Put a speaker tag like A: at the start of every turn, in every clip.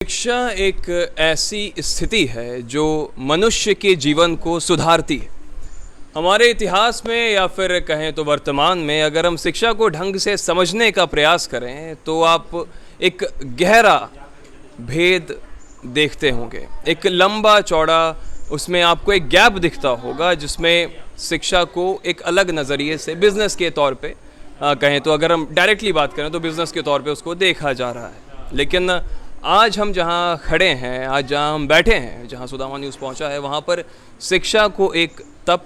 A: शिक्षा एक ऐसी स्थिति है जो मनुष्य के जीवन को सुधारती है। हमारे इतिहास में या फिर कहें तो वर्तमान में अगर हम शिक्षा को ढंग से समझने का प्रयास करें तो आप एक गहरा भेद देखते होंगे। एक लंबा चौड़ा उसमें आपको एक गैप दिखता होगा जिसमें शिक्षा को एक अलग नज़रिए से बिज़नेस के तौर पे कहें तो अगर हम डायरेक्टली बात करें तो बिज़नेस के तौर पे उसको देखा जा रहा है। लेकिन आज हम जहाँ खड़े हैं, आज जहाँ हम बैठे हैं, जहाँ सुदामा न्यूज़ पहुँचा है, वहाँ पर शिक्षा को एक तप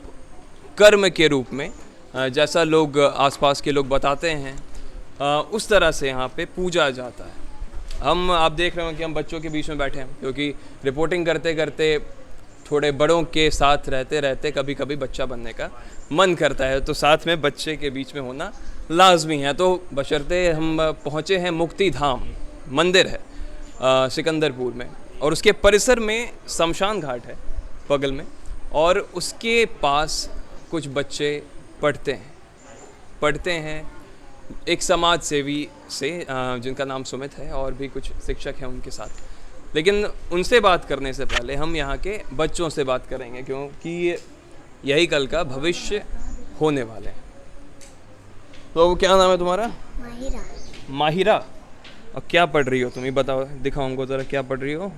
A: कर्म के रूप में जैसा लोग आसपास के लोग बताते हैं उस तरह से यहाँ पे पूजा जाता है। आप देख रहे हो कि हम बच्चों के बीच में बैठे हैं क्योंकि रिपोर्टिंग करते करते थोड़े बड़ों के साथ रहते रहते कभी कभी बच्चा बनने का मन करता है, तो साथ में बच्चे के बीच में होना लाजमी है। तो बशर्ते हम पहुँचे हैं मुक्ति धाम मंदिर है सिकंदरपुर में, और उसके परिसर में शमशान घाट है बगल में, और उसके पास कुछ बच्चे पढ़ते हैं एक समाज सेवी से जिनका नाम सुमित है, और भी कुछ शिक्षक हैं उनके साथ। लेकिन उनसे बात करने से पहले हम यहाँ के बच्चों से बात करेंगे क्योंकि यही कल का भविष्य होने वाले हैं। तो क्या नाम है तुम्हारा?
B: माहिरा।
A: माहिरा, और क्या पढ़ रही हो तुम? ये बताओ, दिखाओ हमको ज़रा, क्या पढ़ रही हो?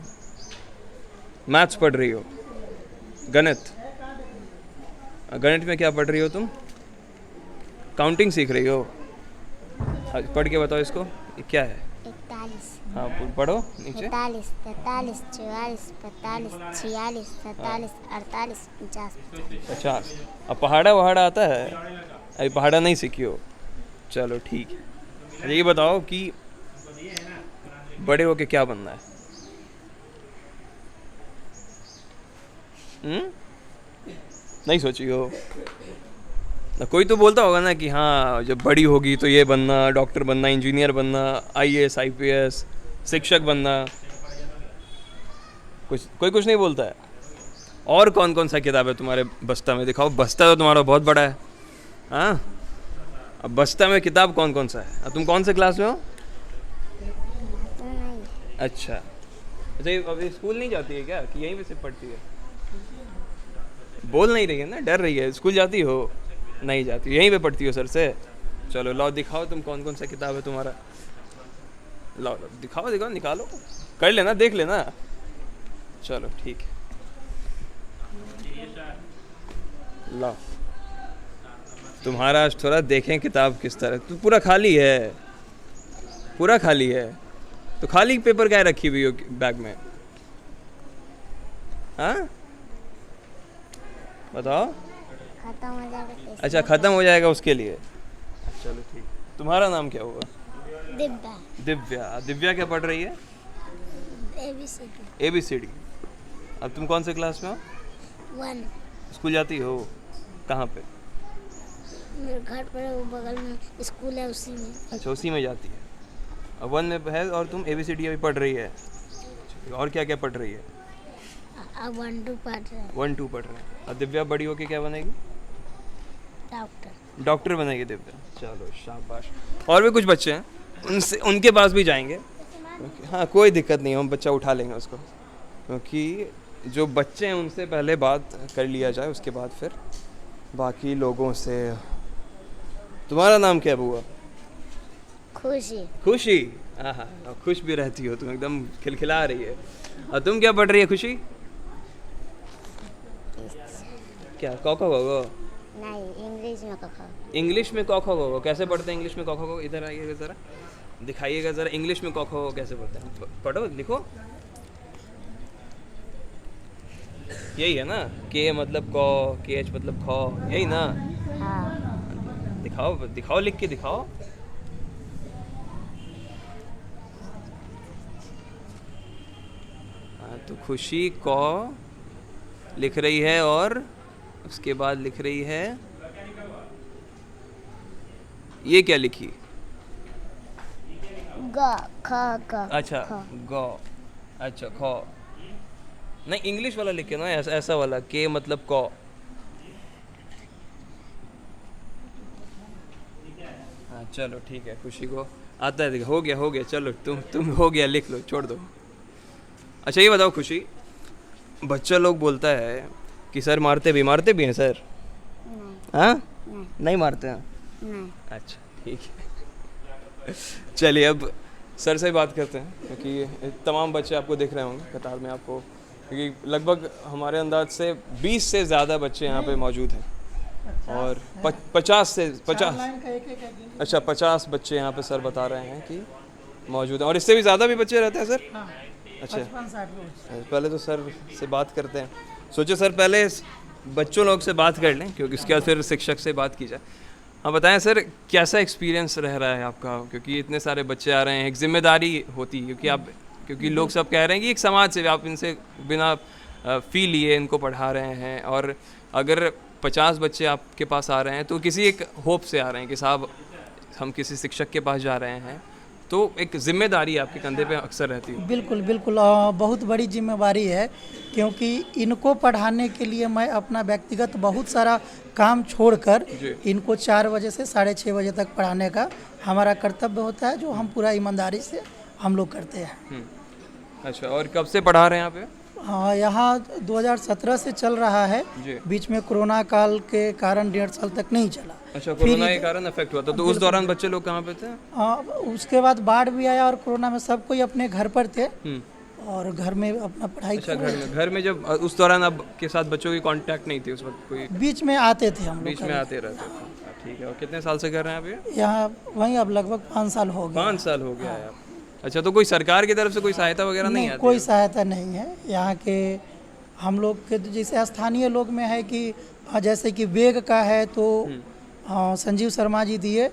A: मैथ्स पढ़ रही हो? गणित में क्या पढ़ रही हो तुम? काउंटिंग सीख रही हो? पढ़ के बताओ इसको, ये क्या है?
B: 41।
A: हाँ पढ़ो नीचे।
B: 43, 43, 44, 45, 46, 47, 48, 50।
A: 50। अब पहाड़ा वहाड़ा आता है? अभी पहाड़ा नहीं सीखी हो? चलो ठीक है। अच्छा ये बताओ कि बड़े होके क्या बनना है? नहीं सोची हो? कोई तो बोलता होगा ना कि हाँ जब बड़ी होगी तो ये बनना, डॉक्टर बनना, इंजीनियर बनना, आईएएस आईपीएस, शिक्षक बनना। कुछ नहीं बोलता है। और कौन कौन सा किताब है तुम्हारे बस्ता में? दिखाओ, बस्ता तो तुम्हारा बहुत बड़ा है। हाँ, अब बस्ता में किताब कौन कौन सा है? तुम कौन से क्लास में हो? अच्छा, अभी स्कूल नहीं जाती है क्या, कि यहीं पे से पढ़ती है? बोल नहीं रही है ना, डर रही है। स्कूल जाती हो? नहीं जाती, यहीं पे पढ़ती हो सर से? चलो लाओ दिखाओ, तुम कौन कौन सा किताब है तुम्हारा? लाओ दिखाओ निकालो, कर लेना, देख लेना। चलो ठीक है, लाओ तुम्हारा आज थोड़ा देखें किताब किस तरह। तो पूरा खाली है, पूरा खाली है। तो खाली पेपर क्या रखी हुई हो बैग में? हाँ बताओ।
B: खत्म हो जाएगा।
A: अच्छा खत्म हो जाएगा उसके लिए। चलो ठीक। तुम्हारा नाम क्या हुआ?
B: दिव्या।
A: दिव्या क्या पढ़ रही है? ABCD। अब तुम कौन से क्लास में हो?
B: 1।
A: स्कूल जाती हो? कहाँ पे?
B: मेरे घर पर वो बगल में स्कूल है, उसी में।
A: अच्छा उसी में जाती है। अब 1 में है और तुम ABCD अभी पढ़ रही है। और क्या क्या पढ़ रही है?
B: अब 1-2 पढ़ रहे हैं।
A: 1-2 पढ़ रहे हैं। और दिव्या बड़ी होके क्या बनेगी? डॉक्टर बनेगी दिव्या। चलो शाबाश। और भी कुछ बच्चे हैं, उनके पास भी जाएंगे। हाँ कोई दिक्कत नहीं, हम बच्चा उठा लेंगे उसको, क्योंकि जो बच्चे हैं उनसे पहले बात कर लिया जाए, उसके बाद फिर बाकी लोगों से। तुम्हारा नाम क्या बुआ? खुशी। हाँ, खुश भी रहती हो तुम, एकदम खिलखिला रही है। और तुम क्या पढ़ रही है खुशी? क्या कौ खो गो?
B: नहीं, इंग्लिश में कखो।
A: इंग्लिश में कौ खो गो कैसे पढ़ते हैं? इंग्लिश में कौ खो गो, इधर आइएगा ज़रा, दिखाइएगा ज़रा इंग्लिश में कौ खो कैसे पढ़ते हैं। पढ़ो लिखो। यही है ना, के मतलब कौ, KH मतलब खौ, यही ना?
B: हाँ।
A: दिखाओ लिख के दिखाओ। तो खुशी कौ लिख रही है और उसके बाद लिख रही है, ये क्या लिखी?
B: ग।
A: अच्छा गौ। अच्छा खौ नहीं, इंग्लिश वाला लिखे ना, ऐसा वाला, के मतलब कौ। हाँ चलो ठीक है, खुशी को आता है। हो गया चलो, तुम हो गया, लिख लो, छोड़ दो। अच्छा ये बताओ खुशी, बच्चा लोग बोलता है कि सर मारते भी हैं सर,
B: नहीं
A: हाँ
B: नहीं
A: नहीं मारते हैं?
B: नहीं।
A: अच्छा ठीक है। चलिए अब सर से बात करते हैं, क्योंकि तमाम बच्चे आपको दिख रहे होंगे कतार में आपको, क्योंकि लगभग हमारे अंदाज से 20 से ज़्यादा बच्चे यहाँ पे मौजूद हैं और 50 अच्छा 50 बच्चे यहाँ पे सर बता रहे हैं कि मौजूद हैं, और इससे भी ज़्यादा भी बच्चे रहते हैं सर? अच्छा पहले तो सर से बात करते हैं, सोचो सर पहले बच्चों लोग से बात कर लें, क्योंकि उसके बाद फिर शिक्षक से बात की जाए। हाँ बताएं सर, कैसा एक्सपीरियंस रह रहा है आपका, क्योंकि इतने सारे बच्चे आ रहे हैं, एक जिम्मेदारी होती है, क्योंकि लोग सब कह रहे हैं कि एक समाज से आप इनसे बिना फी लिए इनको पढ़ा रहे हैं, और अगर 50 बच्चे आपके पास आ रहे हैं तो किसी एक होप से आ रहे हैं कि साहब हम किसी शिक्षक के पास जा रहे हैं, तो एक जिम्मेदारी आपके कंधे पे अक्सर रहती है।
C: बिल्कुल बिल्कुल, बहुत बड़ी जिम्मेवारी है, क्योंकि इनको पढ़ाने के लिए मैं अपना व्यक्तिगत बहुत सारा काम छोड़कर इनको 4 बजे से 6:30 बजे तक पढ़ाने का हमारा कर्तव्य होता है, जो हम पूरा ईमानदारी से हम लोग करते हैं।
A: अच्छा, और कब से पढ़ा रहे हैं यहाँ पे?
C: हाँ, यहाँ 2017 से चल रहा है, बीच में कोरोना काल के कारण 1.5 साल तक नहीं चला।
A: अच्छा, कोरोना के कारण अफेक्ट हुआ था, तो उस दौरान बच्चे लोग कहाँ पे थे?
C: उसके बाद बाढ़ भी आया और कोरोना में सब कोई अपने घर पर थे और घर में अपना पढ़ाई
A: अच्छा, घर में जब उस दौरान अब के साथ बच्चों की कांटेक्ट नहीं थी उस वक्त? कोई
C: बीच में आते थे, हम लोग
A: बीच में आते रहते थे। ठीक है, और कितने साल से कर रहे हैं आप ये?
C: यहाँ वहीं अब लगभग 5 साल हो गए।
A: 5 साल हो गया है। अच्छा, तो कोई सरकार की तरफ से कोई सहायता वगैरह नहीं आती?
C: कोई सहायता नहीं है यहाँ के। हम लोग के जैसे स्थानीय लोग में है कि जैसे कि बेग का है तो संजीव शर्मा जी दिए,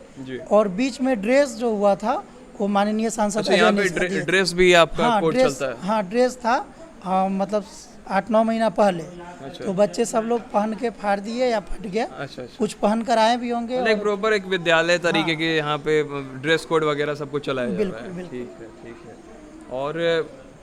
C: और बीच में ड्रेस जो हुआ था वो माननीय सांसद।
A: अच्छा, यहाँ पे ड्रेस भी आपका कोड चलता है?
C: हाँ, ड्रेस था, मतलब 8-9 महीना पहले।
A: अच्छा।
C: तो बच्चे सब लोग पहन के फाड़ दिए या फट गया।
A: अच्छा।
C: कुछ पहन कर आए भी होंगे।
A: एक प्रॉपर एक विद्यालय तरीके के यहाँ पे ड्रेस कोड वगैरह सब कुछ चलाया जा रहा है।
C: बिल्कुल।
A: ठीक है। और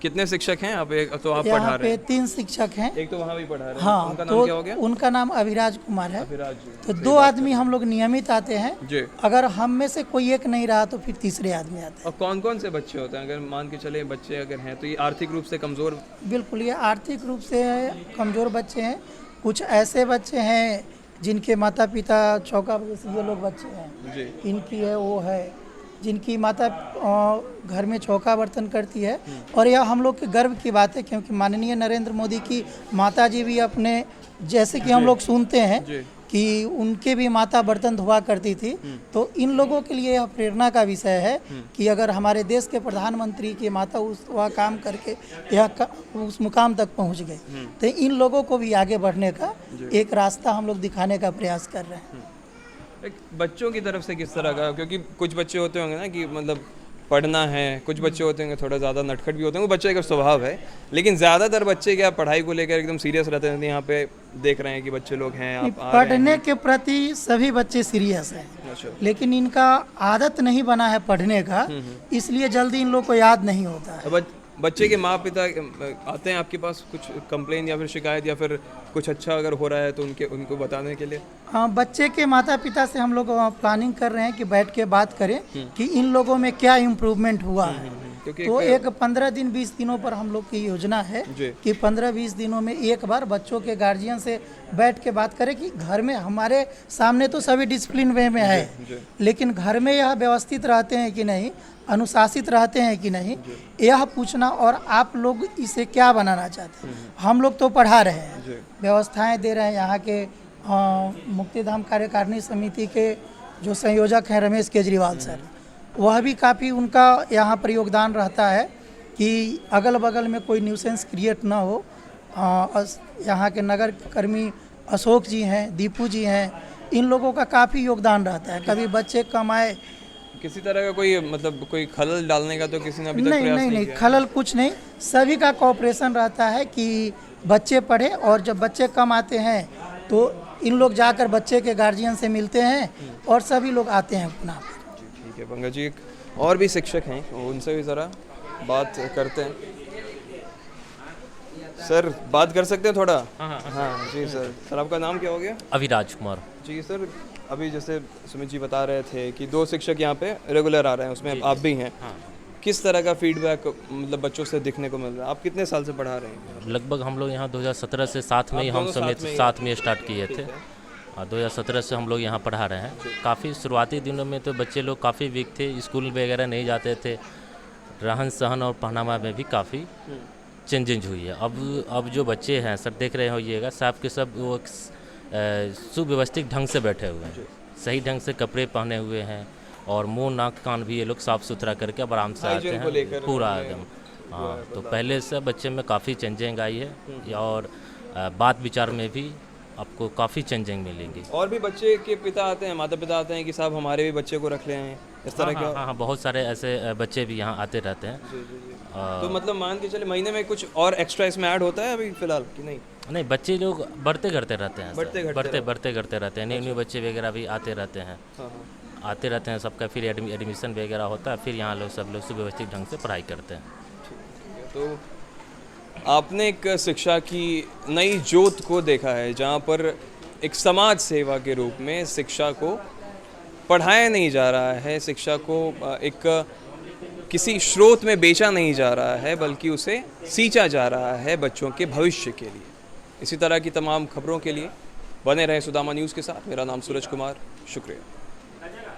A: कितने शिक्षक हैं आप? एक तो आप पढ़ा
C: यहाँ
A: रहे
C: पे
A: हैं?
C: 3 शिक्षक हैं।
A: एक तो वहाँ भी पढ़ा रहे हैं।
C: हाँ,
A: उनका
C: तो
A: नाम क्या हो गया?
C: उनका नाम अभिराज कुमार है।
A: अभिराज जी।
C: तो 2 आदमी हम लोग नियमित आते हैं
A: जी।
C: अगर हम में से कोई एक नहीं रहा तो फिर तीसरे आदमी आते हैं।
A: और कौन कौन से बच्चे होते हैं, अगर मान के चले बच्चे अगर हैं तो ये आर्थिक रूप से कमज़ोर?
C: बिल्कुल, ये आर्थिक रूप से कमज़ोर बच्चे हैं। कुछ ऐसे बच्चे हैं जिनके माता पिता चौका, जैसे ये लोग बच्चे हैं
A: जी,
C: इनकी है वो है, जिनकी माता घर में चौका बर्तन करती है। और यह हम लोग के गर्व की बात है, क्योंकि माननीय नरेंद्र मोदी की माता जी भी अपने, जैसे कि हम लोग सुनते हैं कि उनके भी माता बर्तन धोआ करती थी, तो इन लोगों के लिए यह प्रेरणा का विषय है कि अगर हमारे देश के प्रधानमंत्री की माता वह काम करके उस मुकाम तक पहुंच गए, तो इन लोगों को भी आगे बढ़ने का एक रास्ता हम लोग दिखाने का प्रयास कर रहे हैं।
A: एक बच्चों की तरफ से किस तरह का, क्योंकि कुछ बच्चे होते होंगे ना कि मतलब पढ़ना है, कुछ बच्चे होते होंगे थोड़ा ज़्यादा नटखट भी होते हैं, वो बच्चे का स्वभाव है, लेकिन ज़्यादातर बच्चे क्या पढ़ाई को लेकर एकदम सीरियस रहते हैं? यहाँ पे देख रहे हैं कि बच्चे लोग हैं, आप आ रहे
C: पढ़ने के प्रति सभी बच्चे सीरियस हैं,
A: अच्छा।
C: लेकिन इनका आदत नहीं बना है पढ़ने का, इसलिए जल्दी इन लोग को याद नहीं होता है।
A: अब बच्चे के माँ पिता आते हैं आपके पास कुछ कंप्लेन या फिर शिकायत या फिर कुछ अच्छा अगर हो रहा है तो उनको बताने के लिए?
C: हाँ, बच्चे के माता पिता से हम लोग प्लानिंग कर रहे हैं कि बैठ के बात करें कि इन लोगों में क्या इम्प्रूवमेंट हुआ है। तो एक 15 दिन 20 दिनों पर हम लोग की योजना है कि 15-20 दिनों में एक बार बच्चों के गार्जियन से बैठ के बात करें कि घर में हमारे सामने तो सभी डिसिप्लिन वे में है, लेकिन घर में यह व्यवस्थित रहते हैं कि नहीं, अनुशासित रहते हैं कि नहीं, यह पूछना, और आप लोग इसे क्या बनाना चाहते हैं। हम लोग तो पढ़ा रहे हैं, व्यवस्थाएं दे रहे हैं। यहाँ के मुक्तिधाम कार्यकारिणी समिति के जो संयोजक हैं रमेश केजरीवाल सर, वह भी काफ़ी उनका यहाँ पर योगदान रहता है कि अगल बगल में कोई न्यूसेंस क्रिएट ना हो। यहाँ के नगर कर्मी अशोक जी हैं, दीपू जी हैं, इन लोगों का काफ़ी योगदान रहता है। कभी बच्चे कम आए,
A: किसी तरह का कोई मतलब कोई खलल डालने का तो किसी ने अभी तक प्रयास नहीं किया?
C: खलल कुछ नहीं, सभी का कोऑपरेशन रहता है कि बच्चे पढ़े, और जब बच्चे कम आते हैं तो इन लोग जाकर बच्चे के गार्जियन से मिलते हैं और सभी लोग आते हैं पुनः।
A: ठीक है पंकज जी, और भी शिक्षक हैं, उनसे भी ज़रा बात करते हैं। सर बात कर सकते हैं थोड़ा? हाँ जी सर आपका नाम क्या हो गया?
D: अभिराज कुमार
A: जी सर, अभी जैसे सुमित जी बता रहे थे कि 2 शिक्षक यहाँ पे रेगुलर आ रहे हैं, उसमें आप भी हैं। किस तरह का फीडबैक मतलब बच्चों से दिखने को मिल रहा है? आप कितने साल से पढ़ा रहे हैं?
D: लगभग हम लोग यहाँ 2017 से साथ में ही
A: आप
D: हम
A: दोनों
D: समेत
A: साथ में ही?
D: साथ में स्टार्ट किए थे। 2017 से हम लोग यहाँ पढ़ा रहे हैं। काफ़ी शुरुआती दिनों में तो बच्चे लोग काफ़ी वीक थे, स्कूल वगैरह नहीं जाते थे, रहन सहन और पहनावा में भी काफ़ी चेंजेज हुई है। अब जो बच्चे हैं सर देख रहे होइएगा, सब के सब वो एक सुव्यवस्थित ढंग से बैठे हुए हैं, सही ढंग से कपड़े पहने हुए हैं और मुंह नाक कान भी ये लोग साफ़ सुथरा करके अब आराम से आते
A: हाइजीन को लेकर
D: हैं पूरा
A: उन्होंने
D: एकदम। हाँ, तो पहले से बच्चे में काफ़ी चेंजिंग आई है और बात विचार में भी आपको काफ़ी चेंजिंग मिलेंगी।
A: और भी बच्चे के पिता आते हैं, माता पिता आते हैं कि साहब हमारे भी बच्चे को रख ले हैं, इस तरह
D: हाँ,
A: के?
D: हाँ, बहुत सारे ऐसे बच्चे भी यहाँ आते रहते हैं।
A: तो मतलब मान के चले महीने में कुछ और एक्स्ट्रा इसमें ऐड होता है अभी फिलहाल कि नहीं?
D: नहीं, बच्चे लोग बढ़ते घटते रहते हैं,
A: बढ़ते
D: बढ़ते रहते हैं, न्यू बच्चे वगैरह भी आते रहते हैं, आते रहते हैं सबका फिर एडमिशन वगैरह होता है, फिर यहाँ लोग सब लोग सुव्यवस्थित ढंग से पढ़ाई करते हैं।
A: तो आपने एक शिक्षा की नई जोत को देखा है जहाँ पर एक समाज सेवा के रूप में शिक्षा को पढ़ाया नहीं जा रहा है, शिक्षा को एक किसी स्रोत में बेचा नहीं जा रहा है, बल्कि उसे सींचा जा रहा है बच्चों के भविष्य के लिए। इसी तरह की तमाम खबरों के लिए बने रहें सुदामा न्यूज़ के साथ। मेरा नाम सूरज कुमार, शुक्रिया।